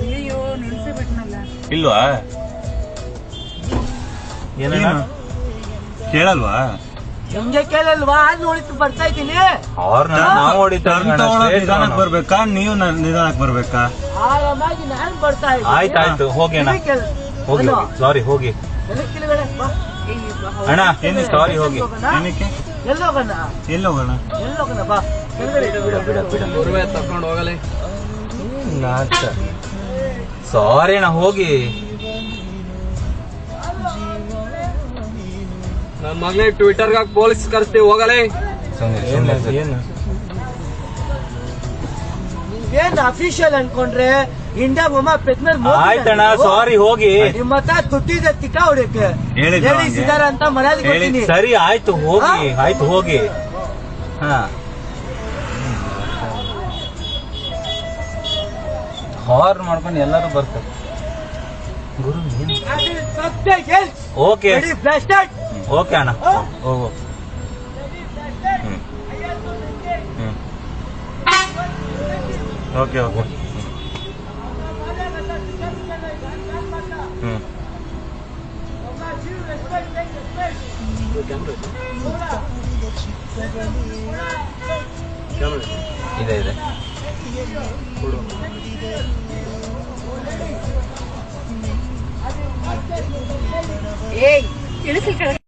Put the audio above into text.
ಅಯ್ಯೋ ನಿಲ್ಸಿಬಿಟ್ನಲ್ಲ. ಇಲ್ವಾ? ಏನೇನು ಕೇಳಲ್ವಾ? ನಿಮ್ಗೆ ಕೇಳಲ್ವಾ? ನೋಡಿತ್ತು ಬರ್ತಾ ಇದ್ದೀನಿ. ನಿಧಾನಕ್ಕೆ ಬರ್ಬೇಕಾ, ನೀವು ನಿಧಾನಕ್ಕೆ ಬರ್ಬೇಕಾ? ಆರಾಮಾಗಿ ನಾನು ಬರ್ತಾ ಇದ್ದೀನಿ. ಆಯ್ತಾಯ್ತು, ಹೋಗಿ ಅಣ್ಣ, ಹೋಗಿ ಸಾರಿ, ಹೋಗಿ ಅಣ್ಣ, ಏನು ಸಾರಿ, ಹೋಗಿ. ಏನಕ್ಕೆ? ಎಲ್ಲೋಗೋಣ? ಎಲ್ಲೋಗೋಣ? ಎಲ್ಲೋಗೋಣ ಬಾ. ತಕೊಂಡು ಹೋಗಲೇ. ಸಾರಿ ಅಣ್ಣ, ಹೋಗಿ. ನನ್ ಮಗನೇ ಟ್ವಿಟರ್ ಪೊಲೀಸ್ ಕರೆಸ್ತೀವಿ, ಹೋಗಲೇ. ಏನ್ ಅಫಿಷಿಯಲ್ ಅನ್ಕೊಂಡ್ರೆ ಇಂಡಿಯಾ ಬೊಮ್ಮ ಪೆದ್ಮೇಲೆ ಆಯ್ತಣ್ಣ, ಸಾರಿ, ಹೋಗಿ. ನಿಮ್ಮ ಹತ್ರ ದುಡ್ಡಿದೆ ತಿಕ್ಕ ಹೊಡಿಯಕ್ಕೆ ಹೇಳಿದ್ದಾರೆ ಅಂತ ಮರ್ಯಾದೆ ಕೊಡ್ತೀನಿ. ಸರಿ ಆಯ್ತು, ಹೋಗಿ. ಆಯ್ತು, ಹೋಗಿ. ಹಾ, ಹಾರ್ನ್ ಮಾಡ್ಕೊಂಡು ಎಲ್ಲರೂ ಬರ್ತಾರೆ. ಗುರು ಓಕೆ ಓಕೆ ಅಣ್ಣ, ಹೋಗು. Okay okay. ಇದೆ ಇದೆ. ಏಯ್ ಇಳಿಸಿ.